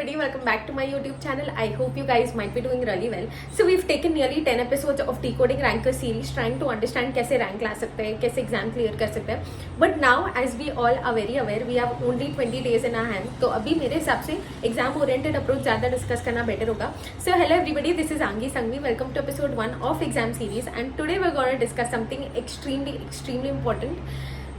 everybody, welcome back to my YouTube channel. I hope you guys might be doing really well. So we've taken nearly 10 episodes of Decoding Ranker series trying to understand कैसे rank ला सकते हैं, कैसे exam clear कर सकते हैं. But now as we all are very aware, we have only 20 days in our hand. तो अभी मेरे हिसाब से exam oriented approach ज़्यादा discuss करना better होगा. So hello everybody, this is Angi Sangvi. Welcome to episode 1 of exam series and today we're going to discuss something extremely important.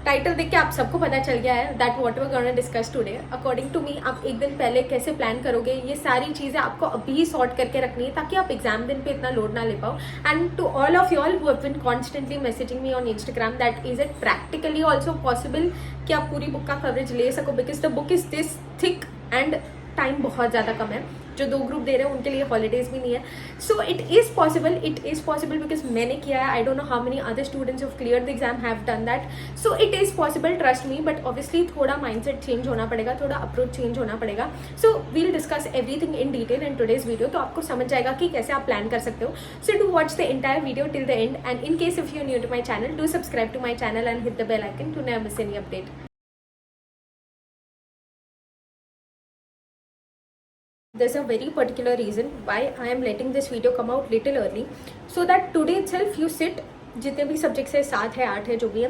Title देख के आप सबको पता चल गया है that what we are gonna discuss today. According to me आप एक दिन पहले कैसे प्लान करोगे, ये सारी चीज़ें आपको अभी सॉर्ट करके रखनी है ताकि आप एग्जाम दिन पे इतना लोड ना ले पाओ. And to all of you all who have been constantly messaging me on Instagram that is it practically also possible कि आप पूरी बुक का कवरेज ले सको because the book is this thick and time बहुत ज़्यादा कम है. जो 2 ग्रुप दे रहे हैं उनके लिए हॉलीडेज भी नहीं है. So it is possible because मैंने किया है. I don't know how many other students of clear the exam have done that. So it is possible, trust me. But obviously थोड़ा माइंडसेट चेंज होना पड़ेगा, थोड़ा अप्रोच चेंज होना पड़ेगा. So we'll discuss everything in detail in today's video. तो आपको समझ जाएगा कि कैसे आप प्लान कर सकते हो. So do watch the entire video till the end and in case if you new to my channel do subscribe to my channel and hit the bell icon to never miss any update. There's a very particular reason why I am letting this video come out little early so that today itself you sit, जितने भी subjects है 7 है 8 है जो भी है,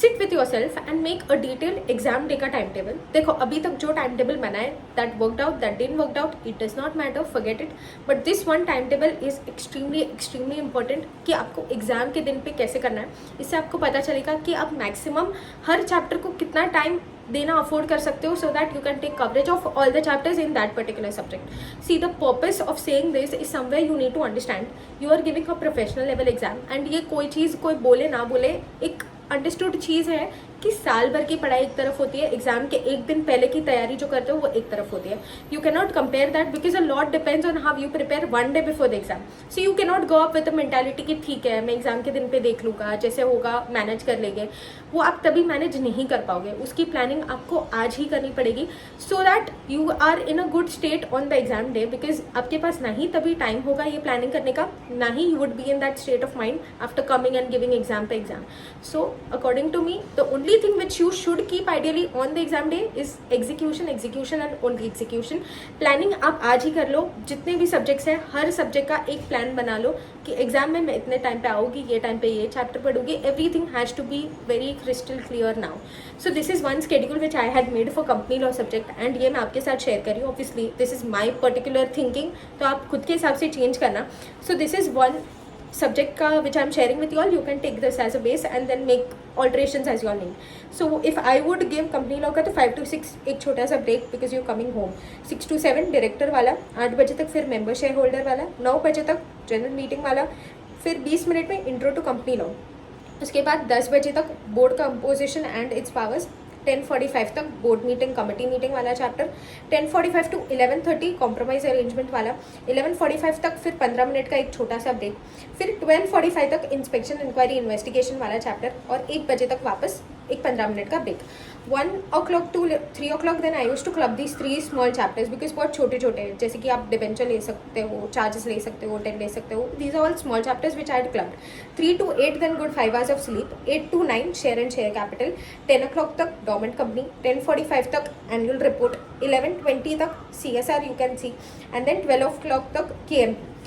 sit with your self and make a detailed exam day का time table. देखो अभी तक जो टाइम टेबल बना है that worked out, that didn't worked out, it does not matter, forget it. But this one time table is extremely important कि आपको exam के दिन पे कैसे करना है. इससे आपको पता चलेगा कि आप मैक्सिमम हर चैप्टर को कितना टाइम देना अफोर्ड कर सकते हो so that you can take coverage of all the chapters in that particular subject. See the purpose of saying this is somewhere you need to understand you are giving a professional level exam and ये कोई चीज़ कोई बोले ना बोले एक understood चीज़ है कि साल भर की पढ़ाई एक तरफ होती है, एग्जाम के एक दिन पहले की तैयारी जो करते हो वो एक तरफ होती है. You can not compare that because a lot depends on how you prepare one day before the exam. So you can not go up with the mentality कि ठीक है मैं एग्जाम के दिन पे देख लूँगा, जैसे होगा मैनेज कर लेंगे. वो आप तभी मैनेज नहीं कर पाओगे. उसकी प्लानिंग आपको आज ही करनी पड़ेगी so that you are in a good state on the exam day. Because आपके पास ना ही तभी टाइम होगा ये प्लानिंग करने का, ना ही you would be in that state of mind after coming and giving exam पे exam. So according to me the only thing which you should keep ideally on the exam day is execution and only execution. Planning आप आज ही कर लो. जितने भी subjects हैं हर subject का एक plan बना लो कि एग्जाम में मैं इतने टाइम पे आऊँगी, ये टाइम पे ये चैप्टर पढ़ूंगी. Everything has to be very crystal clear now. So this is one schedule which I had made for company law subject and ये मैं आपके साथ शेयर कर रही हूँ. Obviously this is my particular thinking, तो आप खुद के हिसाब से चेंज करना. So this is one subject का which I am sharing with you all. You can take this as a base and then make alterations as you all need. So if I would give company law का तो 5 to 6 एक छोटा सा break because you coming home. 6 to 7 director वाला, 8 बजे तक फिर member shareholder वाला, 9 बजे तक general meeting वाला, फिर 20 मिनट में intro to company law. उसके बाद 10 बजे तक board composition and its powers. 10:45 तक बोर्ड मीटिंग कमेटी मीटिंग वाला चैप्टर. 10:45 to 11:30 कॉम्प्रोमाइज अरेंजमेंट वाला. 11:45 तक फिर 15 मिनट का एक छोटा सा ब्रेक. फिर 12:45 तक इंस्पेक्शन इंक्वायरी इन्वेस्टिगेशन वाला चैप्टर और 1 बजे तक वापस एक 15 मिनट का break. 1 o'clock to 3 o'clock then I used to club these 3 small chapters because बहुत छोटे छोटे हैं. जैसे कि आप डिबेंचर ले सकते हो, चार्जेस ले सकते हो, 10 ले सकते हो. These are all small chapters which I had clubbed. 3 to 8 then good 5 hours of sleep. 8 to 9 share and share capital. 10 o'clock तक गवर्नमेंट कंपनी. 10:45 तक एनुअल रिपोर्ट. 11:20 तक CSR you can see and then 12 o'clock तक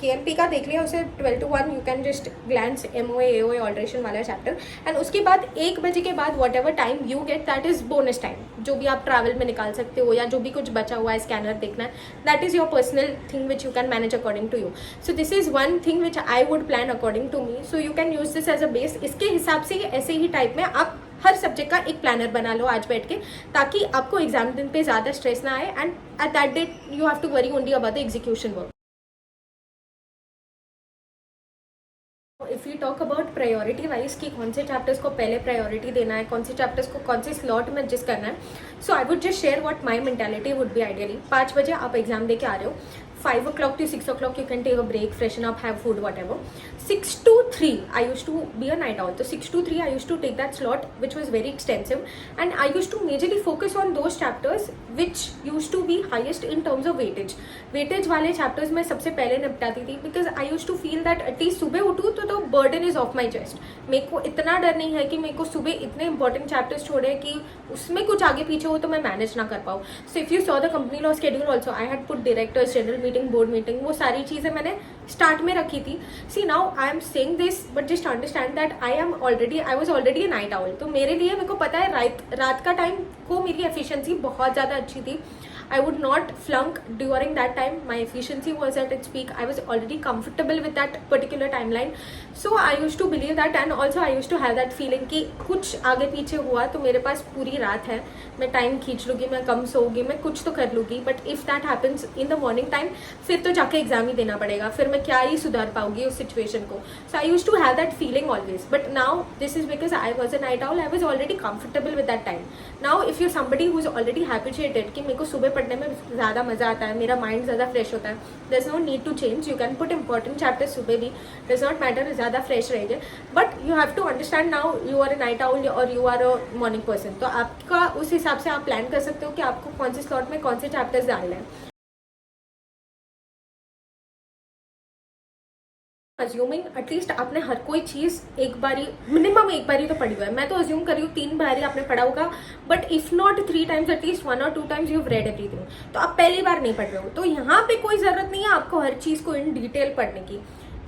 KMP का देख लिया. उसे 12 to 1 you can just glance MOA AOA alteration वाला chapter. And उसके बाद 1 बजे के बाद whatever time you get that is bonus time. जो भी आप ट्रैवल में निकाल सकते हो या जो भी कुछ बचा हुआ है स्कैनर देखना है, that is your personal thing which you can manage according to you. So this is one thing which I would plan according to me. So you can use this as a base. इसके हिसाब से ऐसे ही type में आप हर subject का एक planner बना लो आज बैठ के ताकि आपको एग्जाम दिन पे ज़्यादा स्ट्रेस ना आए and at that date you have to worry only about the execution work. If you talk about priority wise कि कौन से चैप्टर्स को पहले प्रायोरिटी देना है, कौन से चैप्टर्स को कौन से स्लॉट में एडजस्ट करना है, so I would just share what my mentality would be ideally. 5 बजे आप एग्जाम दे के आ रहे हो. 5 o'clock to 6 o'clock you can take a break, freshen up, have food, whatever. 6 to 3 I used to be a night owl, so 6 to 3 I used to take that slot, which was very extensive, and I used to majorly focus on those chapters which used to be highest in terms of weightage वाले chapters मैं सबसे पहले निपटाती थी, because I used to feel that at least सुबह उठूँ तो burden is off my chest. मेरे को इतना डर नहीं है कि मेरे को सुबह इतने इंपॉर्टेंट चैप्टर्स छोड़े कि उसमें कुछ आगे पीछे हो तो मैं मैनेज ना कर पाऊँ. So if you saw the company law schedule also, I had put directors, general meeting, board meeting, वो सारी चीज़ें मैंने स्टार्ट में रखी थी. See now I am saying this, but just understand that I was already a night owl. तो मेरे लिए मेरे को पता है रात का टाइम को मेरी एफिशिएंसी बहुत ज़्यादा अच्छी थी. I would not flunk during that time. My efficiency was at its peak. I was already comfortable with that particular timeline. So I used to believe that, and also I used to have that feeling कि कुछ आगे पीछे हुआ तो मेरे पास पूरी रात है, मैं टाइम खींच लूँगी, मैं कम सोऊंगी, मैं कुछ तो कर लूँगी. But if that happens in the morning time, फिर तो जाके एग्जाम ही देना पड़ेगा, फिर मैं क्या ही सुधार पाऊँगी उस सिचुएशन को. So I used to have that feeling always. But now this is because I was a night owl. I was already comfortable with that time. Now if you somebody who is already habituated कि मेरे को सुबह पढ़ने में ज़्यादा मज़ा आता है, मेरा माइंड ज़्यादा फ्रेश होता है, there is no need to change. You can put important chapters सुबह भी, डज नॉट मैटर, ज़्यादा फ्रेश रहेंगे. But you have to understand now you are a night owl और you are a morning person. तो आपका उस हिसाब से आप प्लान कर सकते हो कि आपको कौन से स्लॉट में कौन से चैप्टर्स डालना है. अज्यूमिंग एटलीस्ट आपने हर कोई चीज़ मिनिमम एक बारी तो पढ़ी हुआ है. मैं तो अज्यूम कर रही हूँ 3 बारी आपने पढ़ा होगा, but if not 3 times at least 1 or 2 times you have read everything. तो आप पहली बार नहीं पढ़ रहे हो, तो यहाँ पे कोई ज़रूरत नहीं है आपको हर चीज़ को इन डिटेल पढ़ने की.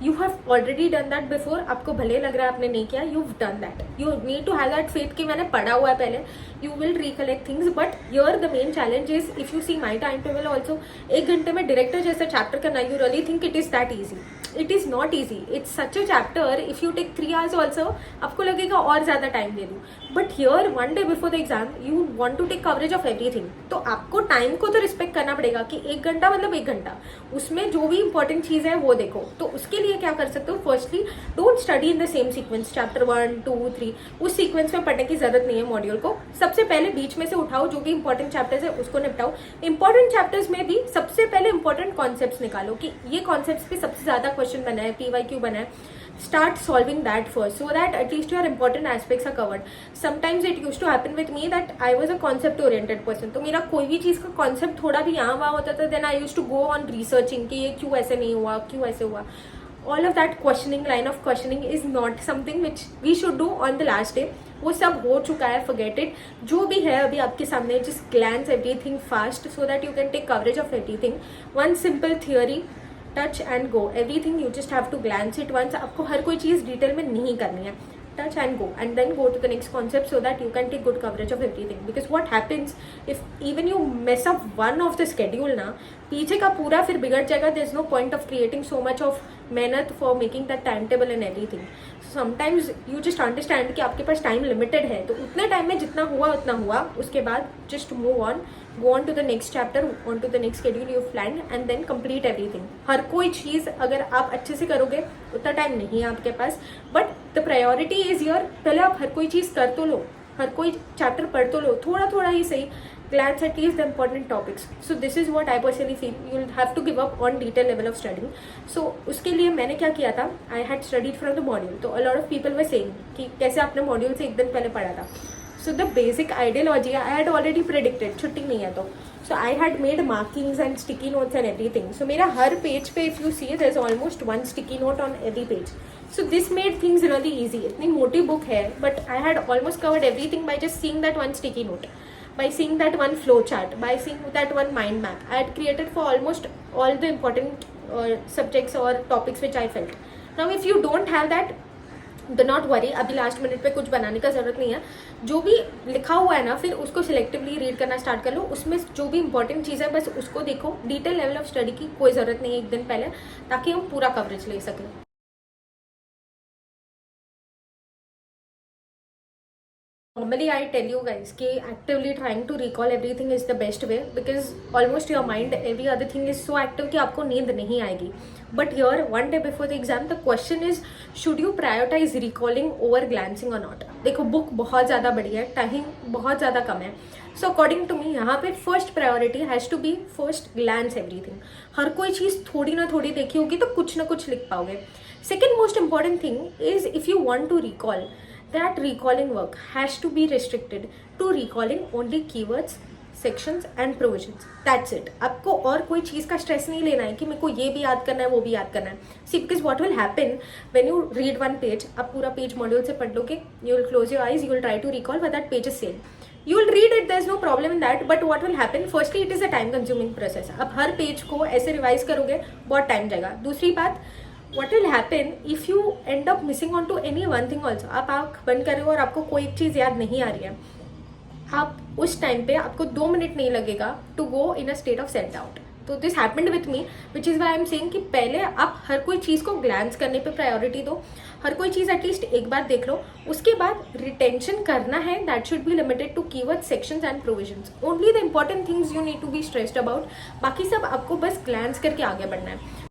You have already done that before. आपको भले लग रहा है आपने नहीं किया, you done that. You need to have that faith कि मैंने पढ़ा हुआ है पहले. You will recollect things. But your the main challenge is, if you see my time table also, 1 घंटे में डायरेक्टर जैसा चैप्टर करना, you really think it is that easy? It is not easy. It's such a chapter. If you take 3 hours also, आपको लगेगा और ज़्यादा time दे दूँ. But here 1 day before the exam you want to take coverage of everything. तो आपको time को तो रिस्पेक्ट करना पड़ेगा कि 1 घंटा मतलब 1 घंटा, उसमें जो भी इंपॉर्टेंट चीज़ है वो देखो. तो उसके लिए क्या कर सकते हो? Firstly, don't study in the same sequence, chapter 1, 2, 3. उस सीक्वेंस में पढ़ने की जरूरत नहीं है मॉड्यूल को. सबसे पहले बीच में से उठाओ, जो भी इंपॉर्टेंट चैप्टर्स है उसको निपटाओ. इंपॉर्टेंट चैप्टर्स में भी सबसे पहले इंपॉर्टेंट कॉन्सेप्ट्स निकालो कि ये कॉन्सेप्ट्स पे सबसे ज्यादा क्वेश्चन बना है, PYQ बना है. Start solving that first, so that at least your important aspects are covered. Sometimes it used to happen with me that I was a concept oriented person. तो मेरा कोई भी चीज़ का कॉन्सेप्ट थोड़ा भी यहाँ वहाँ होता था, then I used to go on researching कि ये क्यों ऐसे नहीं हुआ, क्यों ऐसे हुआ. All of that questioning, line of questioning is not something which we should do on the last day. वो सब हो चुका है, forget it. जो भी है अभी आपके सामने, just glance everything fast so that you can take coverage of everything. One simple theory, touch and go. Everything you just have to glance it once. आपको हर कोई चीज़ डिटेल में नहीं करनी है. Touch and go, and then go to the next concept so that you can take good coverage of everything. Because what happens if even you mess up one of the schedule ना, पीछे का पूरा फिर बिगड़ जाएगा. There is no point of creating so much of मेहनत for making that time table and everything. Sometimes you just understand कि आपके पास टाइम लिमिटेड है, तो उतने टाइम में जितना हुआ उतना हुआ. उसके बाद just move on, go on to the next chapter, on to the next schedule you've planned, and then complete everything. हर कोई चीज़ अगर आप अच्छे से करोगे, उतना टाइम नहीं है आपके पास, but the priority is your, पहले आप हर कोई चीज़ कर तो लो, हर कोई चैप्टर पढ़ तो लो, थोड़ा थोड़ा ही सही. glance at least the important topics. So this is what I personally feel. You'll have to give up on detail level of studying. So उसके लिए मैंने क्या किया था, I had studied from the module. तो a lot of people were saying कि कैसे आपने मॉड्यूल से 1 दिन पहले पढ़ा था. So the basic ideology I had already predicted. छुट्टी नहीं है तो. So I had made markings and sticky notes and everything. So मेरा हर पेज पे if you see there's almost 1 sticky note on every page. So this made things really easy. इतनी मोटी book है, but I had almost covered everything by just seeing that 1 sticky note, by seeing that 1 flow chart, by seeing that 1 mind map. I had created for almost all the important subjects or topics which I felt. Now if you don't have that, do not worry. अभी last minute पे कुछ बनाने का जरूरत नहीं है. जो भी लिखा हुआ है ना, फिर उसको सिलेक्टिवली रीड करना स्टार्ट कर लो. उसमें जो भी इंपॉर्टेंट चीज़ है बस उसको देखो. डिटेल लेवल ऑफ स्टडी की कोई ज़रूरत नहीं है 1 दिन पहले, ताकि हम पूरा कवरेज ले सकें. Normally I tell you guys कि actively trying to recall everything is the best way, because almost your mind every other thing is so active कि आपको नींद नहीं आएगी. But here, one day before the exam, the question is, should you prioritize recalling over glancing or not? देखो book बहुत ज़्यादा बड़ी है, टाइम बहुत ज़्यादा कम है. सो अकॉर्डिंग टू मी यहाँ पे first priority has to be first glance everything. हर कोई चीज़ थोड़ी ना थोड़ी देखी होगी तो कुछ ना कुछ लिख पाओगे. Second most important thing is if you want to recall, that recalling work has to be restricted to recalling only keywords, sections and provisions. That's it. आपको और कोई चीज़ का स्ट्रेस नहीं लेना है कि मेरे को ये भी याद करना है वो भी याद करना है. See, because what will happen when you read one page, आप पूरा पेज मॉड्यूल से पढ़ लोगे, you will close your eyes, you will try to recall what that page is saying. You will read it, there is no problem in that, but what will happen, firstly it is a time consuming process. आप हर page को ऐसे revise करोगे बहुत time जाएगा. दूसरी बात, what will happen if you end up missing on to any one thing also. आप आँख बंद कर रहे हो और आपको कोई एक चीज़ याद नहीं आ रही है, आप उस टाइम पे आपको 2 मिनट नहीं लगेगा to go in a state of self doubt. तो this happened with me, which is why I am saying कि पहले आप हर कोई चीज़ को ग्लैंस करने पे प्रायोरिटी दो. हर कोई चीज़ एटलीस्ट एक बार देख लो. उसके बाद रिटेंशन करना है, that should be limited to keyword, sections and provisions. Only the important things you need to be stressed about. बाकी सब आपको बस ग्लैंस करके आगे बढ़ना है.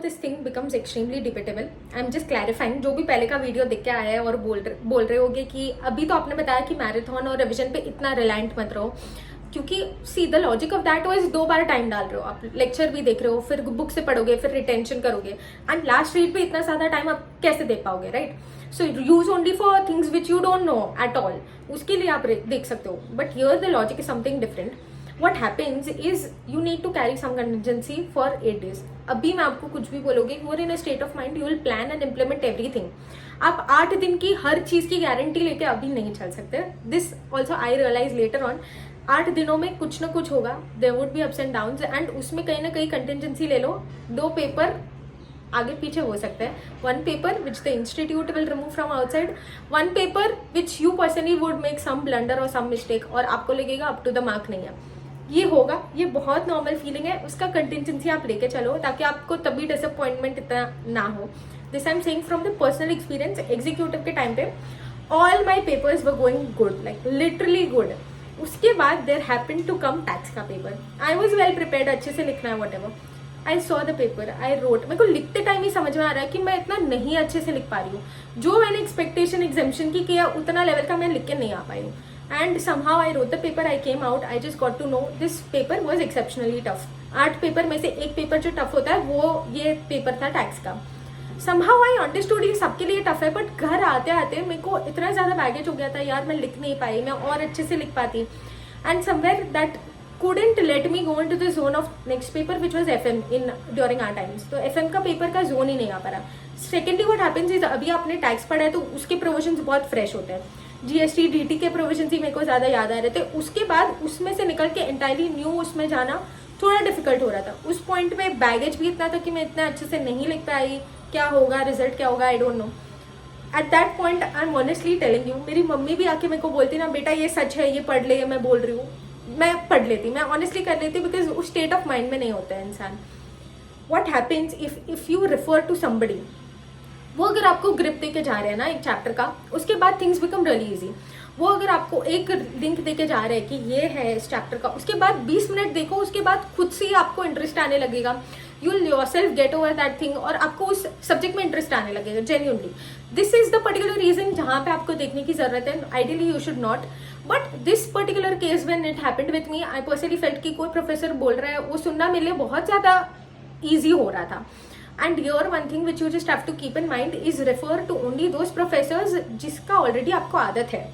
This thing becomes extremely debatable. I am just clarifying. जो भी पहले का वीडियो देख के आया है और बोल रहे होगे कि अभी तो आपने बताया कि मैराथन और रिविजन पे इतना रिलायंट मत रहो, क्योंकि see the logic of that was 2 bar time डाल रहे हो आप, लेक्चर भी देख रहे हो, फिर बुक से पढ़ोगे, फिर रिटेंशन करोगे, एंड लास्ट रीड पे इतना ज़्यादा टाइम आप कैसे दे पाओगे, right? So use only for things which you don't know at all, उसके लिए आप देख सकते हो. But here the logic is something different. what happens is you need to carry some contingency for 8 days. अभी मैं आपको कुछ भी बोलोगे, you are in a state of mind, you will plan and implement everything. आप 8 दिन की हर चीज़ की गारंटी लेके अभी नहीं चल सकते. This also I realize later on. 8 दिनों में कुछ ना कुछ होगा, there would be ups and downs, and उसमें कहीं ना कहीं contingency ले लो. 2 पेपर आगे पीछे हो सकते हैं. 1 paper which the institute will remove from outside, 1 paper which you personally would make some blunder or some mistake और आपको लगेगा up to the mark नहीं है. ये होगा, ये बहुत नॉर्मल फीलिंग है. उसका कंटिजेंसी आप लेके चलो ताकि आपको तभी डिसअपॉइंटमेंट इतना ना हो. This I am saying from the personal experience. Executive के टाइम पे all my papers were going good, like literally good. उसके बाद देर हैपन टू कम टैक्स का paper. I was well prepared, अच्छे से लिखना है what ever. I saw the paper, I wrote. मेरे को लिखते टाइम ही समझ में आ रहा है कि मैं इतना नहीं अच्छे से लिख पा रही हूँ. जो मैंने एक्सपेक्टेशन एग्जामिशन की किया उतना लेवल का मैं लिख के नहीं आ पाई हूँ. And somehow I wrote the paper, I came out, I just got to know this paper was exceptionally tough. 8 paper में से एक पेपर जो टफ होता है वो ये पेपर था टैक्स का. somehow I understood ये सबके लिए टफ है, बट घर आते आते मेरे को इतना ज़्यादा बैगेज हो गया था यार, मैं लिख नहीं पाई, मैं और अच्छे से लिख पाती. And somewhere that couldn't let me go into the zone of next paper which was FM in during our times. तो FM का पेपर का जोन ही नहीं आ पा रहा. सेकेंडली what happens is अभी आपने टैक्स पढ़ा है तो उसके प्रोविजंस बहुत फ्रेश होते हैं. GST DT के प्रोविजन ही मेरे को ज़्यादा याद आ रहे थे. उसके बाद उसमें से निकल के एंटायरली न्यू उसमें जाना थोड़ा डिफिकल्ट हो रहा था. उस पॉइंट पे बैगेज भी इतना था कि मैं इतना अच्छे से नहीं लिख पाई. क्या होगा, रिजल्ट क्या होगा, आई don't no. At that point I am honestly telling you, मेरी मम्मी भी आके मेरे को बोलती ना, बेटा ये सच है, ये पढ़ ले, मैं बोल रही हूँ. मैं पढ़ लेती, मैं ऑनेस्टली कर लेती, बिकॉज उस स्टेट ऑफ माइंड में नहीं होता है इंसान. What happens if you refer to somebody, वो अगर आपको ग्रिप देके जा रहे हैं ना एक चैप्टर का, उसके बाद थिंग्स बिकम रियली इजी. वो अगर आपको एक लिंक देके जा रहे हैं कि ये है इस चैप्टर का, उसके बाद 20 मिनट देखो, उसके बाद खुद से ही आपको इंटरेस्ट आने लगेगा. You will yourself get over that thing और आपको उस सब्जेक्ट में इंटरेस्ट आने लगेगा genuinely. This is the particular reason जहाँ पे आपको देखने की जरूरत है. Ideally you should not, but this particular case when it happened with me, I personally felt कि कोई प्रोफेसर बोल रहा है, वो सुनना मेरे लिए बहुत ज़्यादा ईजी हो रहा था. And your one thing which you just have to keep in mind is refer to only those professors जिसका ऑलरेडी आपको आदत है,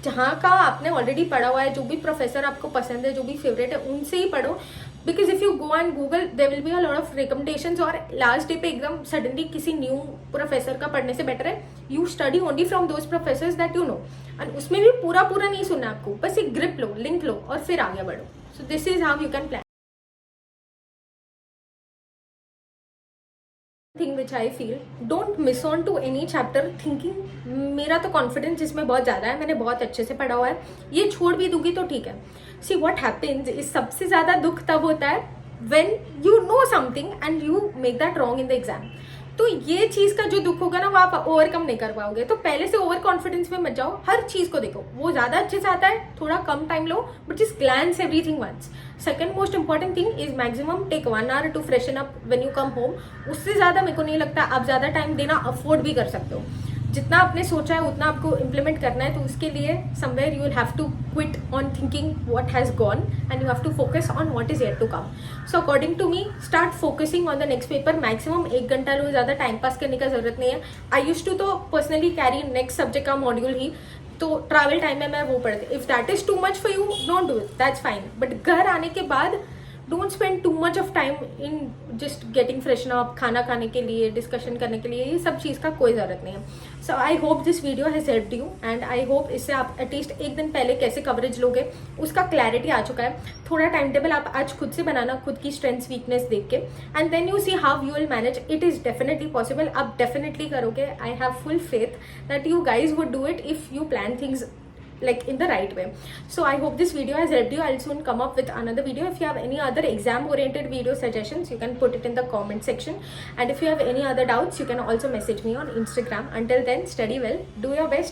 जहाँ का आपने ऑलरेडी पढ़ा हुआ है. जो भी प्रोफेसर आपको पसंद है, जो भी फेवरेट है, उनसे ही पढ़ो. Because if you go and Google there will be a lot of recommendations, और लास्ट डे पे एकदम सडनली किसी न्यू प्रोफेसर का पढ़ने से बेटर है you study only from those professors that you know. And उसमें भी पूरा नहीं सुनना आपको, बस एक ग्रिप लो, लिंक लो और फिर आगे बढ़ो. So this is how you can plan. Thing which I feel, don't miss on to any chapter thinking मेरा तो कॉन्फिडेंस इसमें बहुत ज़्यादा है, मैंने बहुत अच्छे से पढ़ा हुआ है, ये छोड़ भी दूंगी तो ठीक है. सी व्हाट हैपेंस इस सबसे ज़्यादा दुख तब होता है when you know something and you make that wrong in the exam. तो ये चीज़ का जो दुख होगा ना वो आप ओवरकम नहीं कर पाओगे. तो पहले से ओवर कॉन्फिडेंस में मत जाओ, हर चीज़ को देखो, वो ज़्यादा अच्छे से आता है, थोड़ा कम टाइम लो, but just glance everything once. Second most important thing is maximum take 1 hour to freshen up when you come home. उससे ज़्यादा मेरे को नहीं लगता आप ज़्यादा टाइम देना अफोर्ड भी कर सकते हो. जितना आपने सोचा है उतना आपको इम्प्लीमेंट करना है, तो उसके लिए somewhere you will have to quit on thinking what has gone and you have to focus on what is yet to come. So according to me start focusing on the next paper. Maximum 1 घंटा लो, ज़्यादा time pass करने का जरूरत नहीं है. आई used to तो personally carry next subject का module ही, तो ट्रैवल टाइम में मैं वो पढ़ती. If that is too much for you don't do it, that's fine. But घर आने के बाद don't spend too much of time in just getting freshen up, खाना खाने के लिए, डिस्कशन करने के लिए, ये सब चीज़ का कोई ज़रूरत नहीं है. So I hope this video has helped you and I hope इससे आप एटलीस्ट एक दिन पहले कैसे कवरेज लोगे उसका क्लैरिटी आ चुका है. थोड़ा टाइम टेबल आप आज खुद से बनाना, खुद की स्ट्रेंथ्स वीकनेस देख के, and then you see how you will manage. It is definitely possible. आप डेफिनेटली करोगे. I have full faith that you guys would do it if you plan things like in the right way. So I hope this video has helped you. I'll soon come up with another video. If you have any other exam oriented video suggestions, you can put it in the comment section, and if you have any other doubts, you can also message me on Instagram. Until then, study well, do your best.